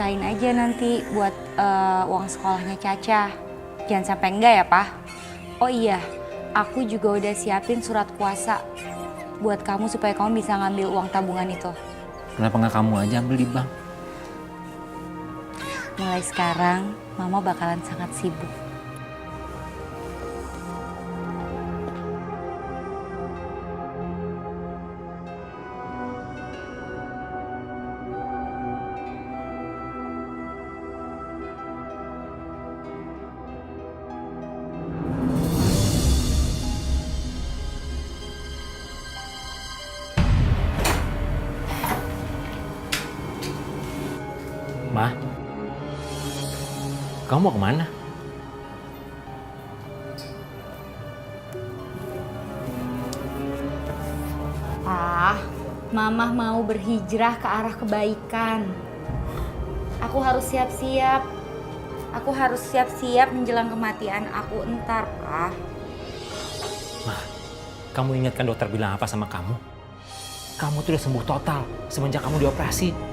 sisain aja nanti buat uang sekolahnya Caca. Jangan sampai enggak ya, Pak. Oh iya, aku juga udah siapin surat kuasa buat kamu supaya kamu bisa ngambil uang tabungan itu. Kenapa nggak kamu aja ambil di bank? Mulai sekarang, Mama bakalan sangat sibuk. Ma, kamu mau kemana? Ah, Mama mau berhijrah ke arah kebaikan. Aku harus siap-siap. Aku harus siap-siap menjelang kematian aku entar, Pak. Ma, kamu ingatkan dokter bilang apa sama kamu? Kamu tuh udah sembuh total semenjak kamu dioperasi.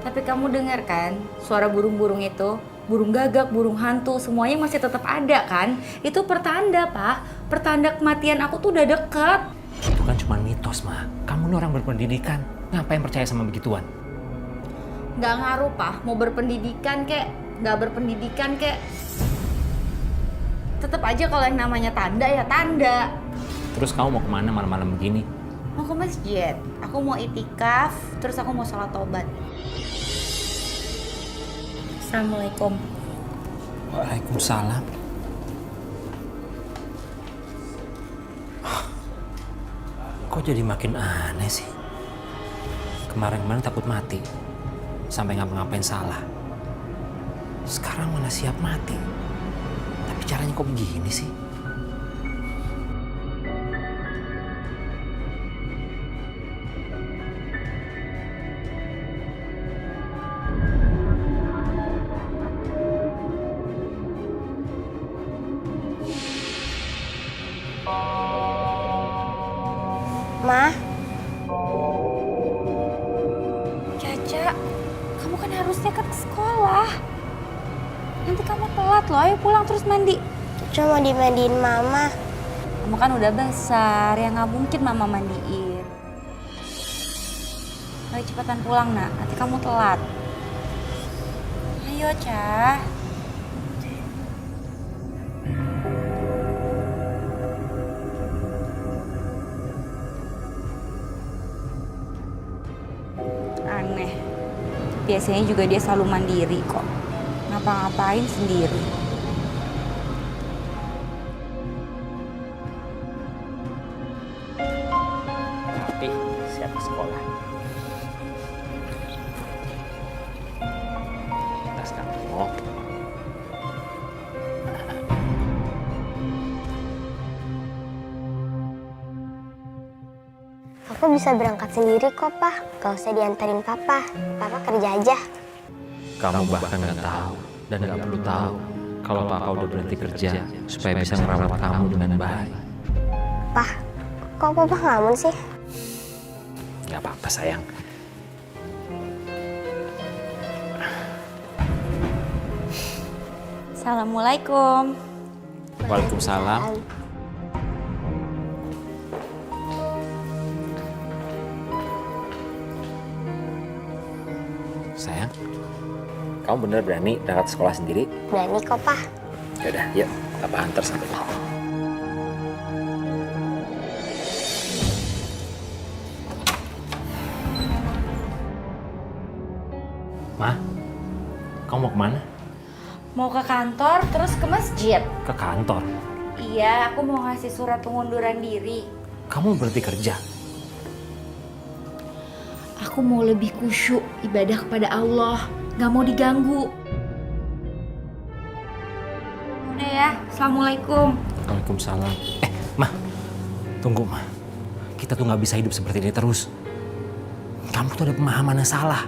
Tapi kamu dengar kan suara burung-burung itu? Burung gagak, burung hantu, semuanya masih tetap ada kan? Itu pertanda, Pak. Pertanda kematian aku tuh udah deket. Itu kan cuma mitos, Ma. Kamu nih orang berpendidikan. Ngapain percaya sama begituan? Nggak ngaruh, Pak. Mau berpendidikan kek, nggak berpendidikan kek. Tetap aja kalau yang namanya tanda ya tanda. Terus kamu mau kemana malam-malam begini? Mau ke masjid. Aku mau itikaf, terus aku mau sholat taubat. Assalamualaikum. Waalaikumsalam. Kok jadi makin aneh sih? Kemarin-kemarin takut mati. Sampai ngapa-ngapain salah. Sekarang mana siap mati. Tapi caranya kok begini sih? Ma, Caca, kamu kan harusnya ke sekolah. Nanti kamu telat loh, ayo pulang terus mandi. cuma mau dimandiin Mama. Kamu kan udah besar, ya nggak mungkin Mama mandiin. Ayo cepetan pulang nak, nanti kamu telat. Ayo Ca. Aneh, biasanya juga dia selalu mandiri kok. Ngapa-ngapain sendiri. Ih, siap ke sekolah. Tas kamu. Aku bisa berangkat sendiri kok, Pak. Gak usah diantarin Papa. Papa kerja aja. Kamu bahkan nggak tahu dan nggak perlu tahu kalau Papa udah berhenti kerja supaya bisa merawat kamu dengan baik. Pak, kok Papa ngelamun sih? Nggak apa-apa sayang. Assalamualaikum. Waalaikumsalam. Sayang, kamu bener berani berangkat sekolah sendiri? Berani kok, Pak. Yaudah, yuk. Papa antar sampai rumah. Ma, kamu mau kemana? Mau ke kantor terus ke masjid. Ke kantor. Iya, aku mau ngasih surat pengunduran diri. Kamu berhenti kerja. Aku mau lebih khusyuk ibadah kepada Allah, nggak mau diganggu. Udah ya, Assalamualaikum. Waalaikumsalam. Ma, tunggu Ma. Kita tuh nggak bisa hidup seperti ini terus. Kamu tuh ada pemahaman yang salah.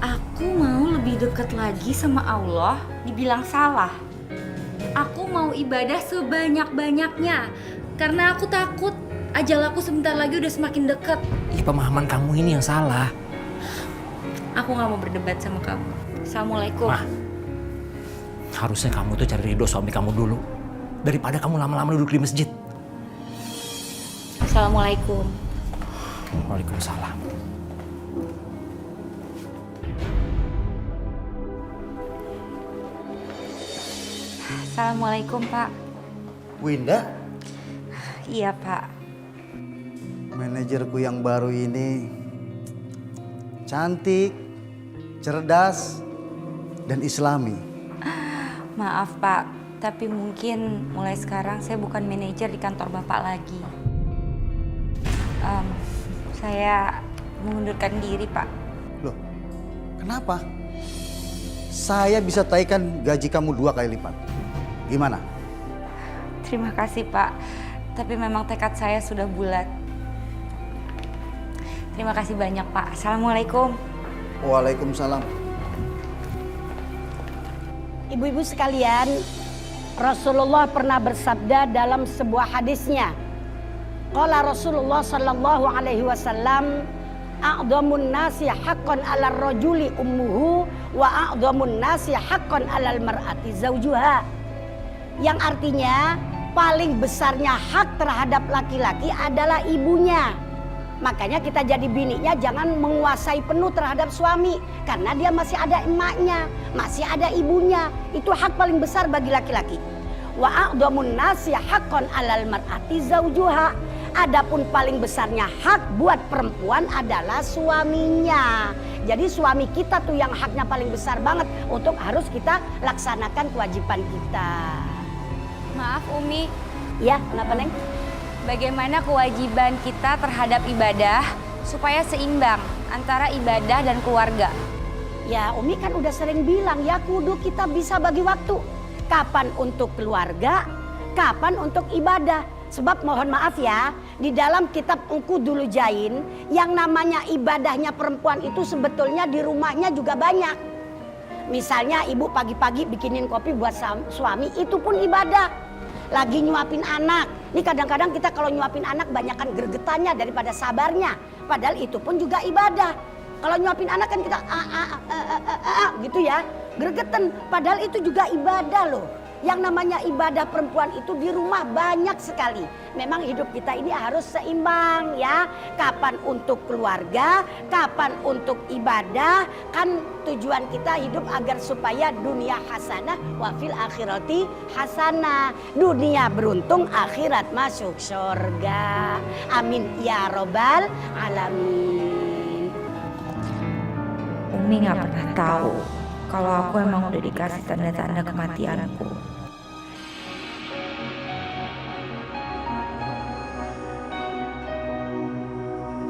Aku mau lebih dekat lagi sama Allah, dibilang salah. Aku mau ibadah sebanyak-banyaknya, karena aku takut ajal aku sebentar lagi udah semakin dekat. Ih, pemahaman kamu ini yang salah. Aku nggak mau berdebat sama kamu. Assalamualaikum. Ma, harusnya kamu tuh cari ridho suami kamu dulu. Daripada kamu lama-lama duduk di masjid. Assalamualaikum. Waalaikumsalam. Assalamualaikum, Pak. Winda, Iya, Pak. manajerku yang baru ini cantik, cerdas, dan islami. Maaf, Pak. Tapi mungkin mulai sekarang saya bukan manajer di kantor Bapak lagi. Saya mengundurkan diri, Pak. Loh, kenapa? Saya bisa taikan gaji kamu 2 kali lipat. Gimana? Terima kasih, Pak. Tapi memang tekad saya sudah bulat. Terima kasih banyak, Pak. Assalamualaikum. Waalaikumsalam. Ibu-ibu sekalian, Rasulullah pernah bersabda dalam sebuah hadisnya. Qala Rasulullah sallallahu alaihi wasallam, a'dhamun nasi haqqan 'alal rajuli ummuhu wa a'dhamun nasi haqqan 'alal mar'ati zawjuha. Yang artinya paling besarnya hak terhadap laki-laki adalah ibunya. Makanya kita jadi bininya jangan menguasai penuh terhadap suami. Karena dia masih ada emaknya, masih ada ibunya. Itu hak paling besar bagi laki-laki. Wa a'dhamun nasi haqqan 'alal mar'ati zawjuha. Adapun paling besarnya hak buat perempuan adalah suaminya. Jadi suami kita tuh yang haknya paling besar banget untuk harus kita laksanakan kewajiban kita. Maaf, Umi. Ya, kenapa Neng? Bagaimana kewajiban kita terhadap ibadah supaya seimbang antara ibadah dan keluarga? Ya, Umi kan udah sering bilang ya kudu kita bisa bagi waktu. Kapan untuk keluarga, kapan untuk ibadah. Sebab mohon maaf ya, di dalam kitab Engku Dulu Jain, yang namanya ibadahnya perempuan itu sebetulnya di rumahnya juga banyak. Misalnya ibu pagi-pagi bikinin kopi buat suami, itu pun ibadah. Lagi nyuapin anak. Ini kadang-kadang kita kalau nyuapin anak banyakkan gregetannya daripada sabarnya. Padahal itu pun juga ibadah. Kalau nyuapin anak kan kita gitu ya, gregetan. Padahal itu juga ibadah loh. Yang namanya ibadah perempuan itu di rumah banyak sekali. Memang hidup kita ini harus seimbang ya. Kapan untuk keluarga, kapan untuk ibadah. Kan tujuan kita hidup agar supaya dunia hasanah wa fil akhirati hasanah. Dunia beruntung, akhirat masuk surga. Amin ya robbal alamin. Umi gak pernah tahu kalau aku emang udah dikasih tanda-tanda kematianku.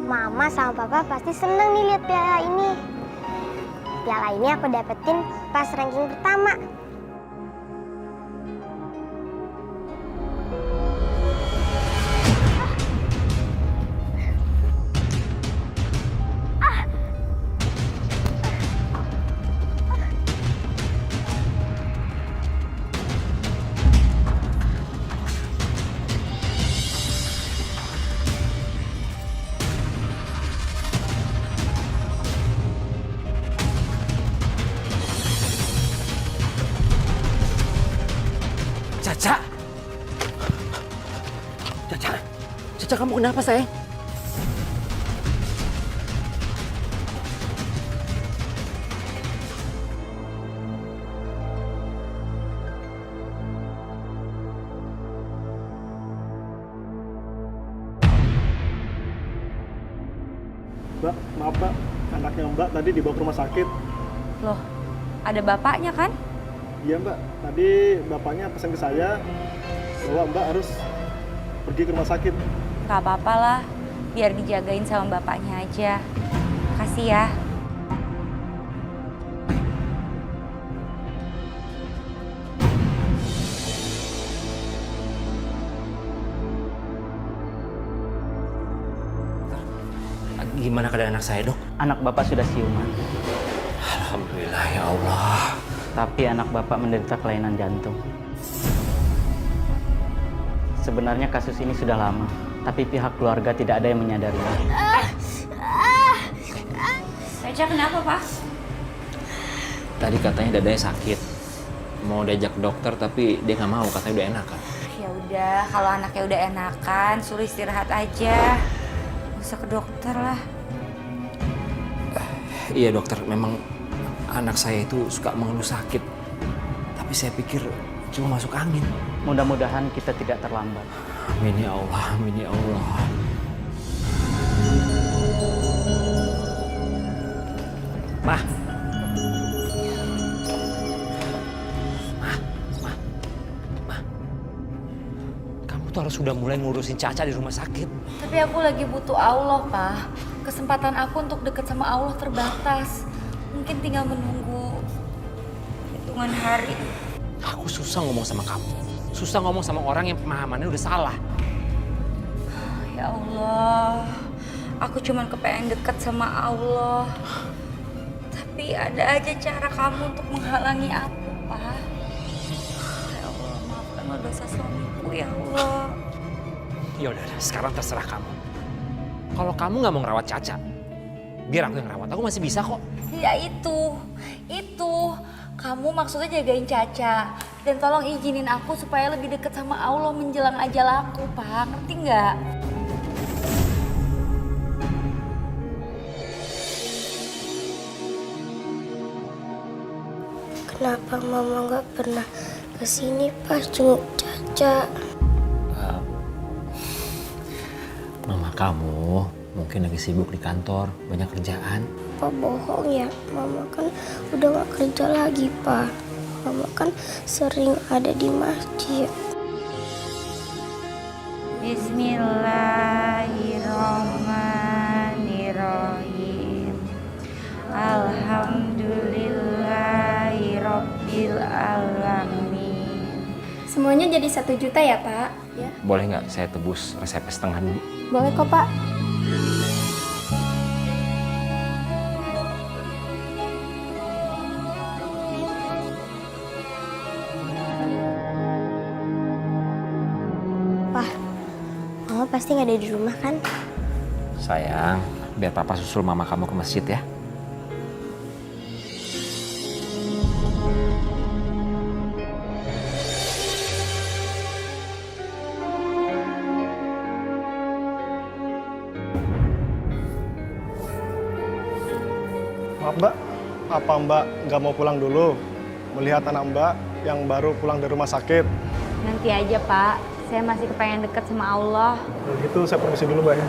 Mama sama papa pasti seneng nih lihat piala ini. Piala ini aku dapetin pas ranking pertama. Caca! Caca! Caca, kamu kenapa, sayang? Mbak, maaf Mbak, anaknya Mbak tadi dibawa ke rumah sakit. Loh, ada bapaknya kan? Iya Mbak, tadi bapaknya pesan ke saya bahwa Mbak harus pergi ke rumah sakit. Gak apa-apa lah, biar dijagain sama bapaknya aja. Makasih ya. Gimana keadaan anak saya, Dok? Anak Bapak sudah siuman, Alhamdulillah, ya Allah. tapi anak Bapak menderita kelainan jantung. Sebenarnya kasus ini sudah lama, tapi pihak keluarga tidak ada yang menyadarinya. Caca kenapa, Pak? Tadi katanya dadanya sakit. Mau diajak ke dokter tapi dia nggak mau, katanya udah enakan. Ya udah, kalau anaknya udah enakan, suruh istirahat aja. Gak usah ke dokter lah. Iya dokter, memang anak saya itu suka mengeluh sakit. Tapi saya pikir cuma masuk angin. Mudah-mudahan kita tidak terlambat. Amin ya Allah, amin ya Allah. Mah. Kamu tuh harus sudah mulai ngurusin Caca di rumah sakit. Tapi aku lagi butuh Allah, Pak. Kesempatan aku untuk deket sama Allah terbatas. Mungkin tinggal menunggu hitungan hari. Aku susah ngomong sama kamu. Susah ngomong sama orang yang pemahamannya udah salah. Ya Allah, aku cuman kepengen deket sama Allah. Tapi ada aja cara kamu untuk menghalangi aku, Pak. Ya Allah, maafkanlah dosa suamiku, ya Allah. Ya udah, sekarang terserah kamu. Kalau kamu nggak mau ngerawat Caca, biar aku yang ngerawat. Aku masih bisa kok. Ya itu. Kamu maksudnya jagain Caca. Dan tolong izinin aku supaya lebih deket sama Allah menjelang ajal aku, Pak. Ngerti nggak? Kenapa mama nggak pernah kesini pas jenguk Caca? Mama kamu mungkin lagi sibuk di kantor, banyak kerjaan. Apa bohong ya? Mama kan udah gak kerja lagi, Pak. Mama kan sering ada di masjid. Bismillahirrahmanirrahim. Alhamdulillahirabbil alamin. Semuanya jadi 1 juta ya, Pak? Ya. Boleh nggak saya tebus resepnya setengah dulu? Boleh kok, Pak. Pak, mama pasti nggak ada di rumah kan? Sayang, biar papa susul mama kamu ke masjid ya. Maaf Mbak, apa Mbak nggak mau pulang dulu? Melihat anak Mbak yang baru pulang dari rumah sakit. Nanti aja, Pak. Saya masih kepengen deket sama Allah. Kalau gitu saya permisi dulu Mbak ya.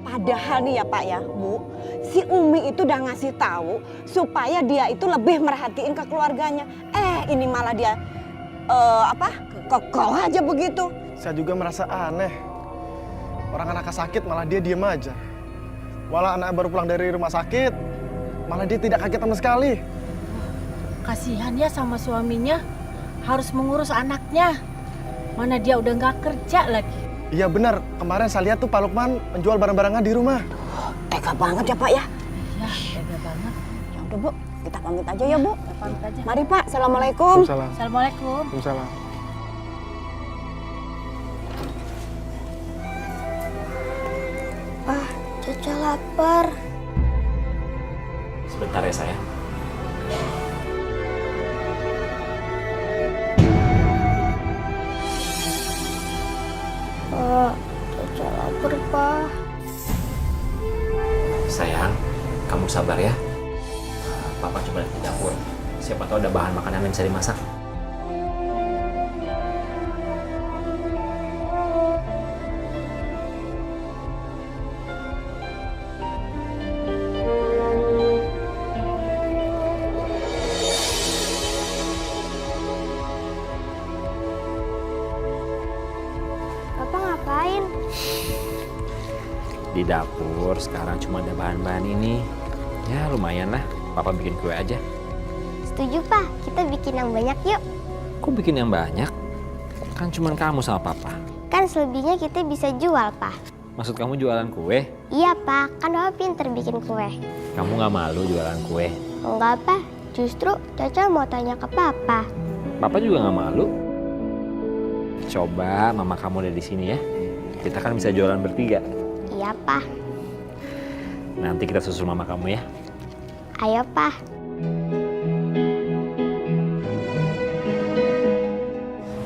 Padahal nih ya Pak ya, Bu, si Umi itu udah ngasih tahu supaya dia itu lebih merhatiin ke keluarganya. Ini malah dia kekeh aja begitu. Saya juga merasa aneh. Orang anaknya sakit malah dia diem aja. Walau anak baru pulang dari rumah sakit, malah dia tidak kaget sama sekali. Kasihan ya sama suaminya, harus mengurus anaknya. Mana dia udah nggak kerja lagi. Iya benar, kemarin saya lihat tuh Pak Lukman menjual barang-barangan di rumah. Tega banget ya Pak ya. Iya, tega banget. Ya udah Bu, kita pamit aja ya Bu. Kita pamit aja. Mari Pak, Assalamualaikum. Waalaikumsalam. Assalamualaikum. Waalaikumsalam. Pak, Caca lapar. Sebentar ya sayang. Pak, Caca lapar, Pak. Sayang, kamu sabar ya. Papa coba lihat di dapur. Siapa tahu ada bahan makanan yang bisa dimasak. Papa ngapain? Di dapur sekarang cuma ada bahan-bahan ini. Ya lumayan lah, Papa bikin kue aja. Setuju, Pak. Kita bikin yang banyak yuk. Kok bikin yang banyak? Kan cuma kamu sama Papa. Kan selebihnya kita bisa jual, Pak. Maksud kamu jualan kue? Iya, Pak. Kan Papa pinter bikin kue. Kamu nggak malu jualan kue? Enggak, Pak. Justru Caca mau tanya ke Papa. Papa juga nggak malu. Coba mama kamu ada di sini ya. Kita kan bisa jualan bertiga. Iya, Pak. Nanti kita susul mama kamu ya. Ayo, Pak.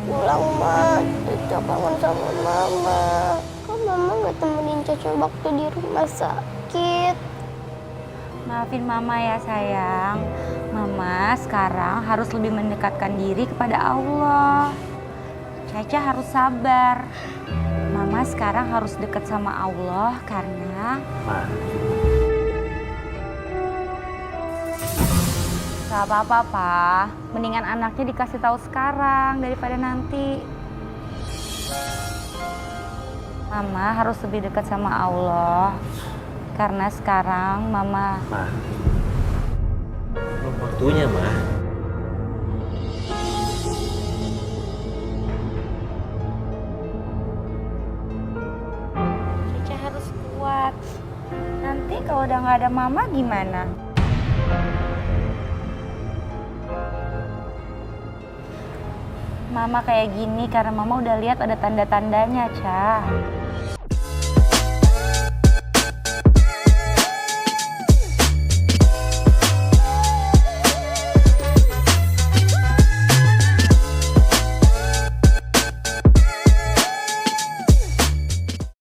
Pulang, Ma. Caca kangen sama Mama. Kok Mama nggak temenin Caca waktu di rumah sakit? Maafin Mama ya sayang. Mama sekarang harus lebih mendekatkan diri kepada Allah. Caca harus sabar. Mama sekarang harus dekat sama Allah karena gak apa-apa, Pak. Mendingan anaknya dikasih tahu sekarang daripada nanti. Mama harus lebih dekat sama Allah. Karena sekarang Mama... Belum waktunya, Ma. Caca harus kuat. Nanti kalau udah nggak ada Mama gimana? Mama kayak gini karena Mama udah lihat ada tanda-tandanya, Ca.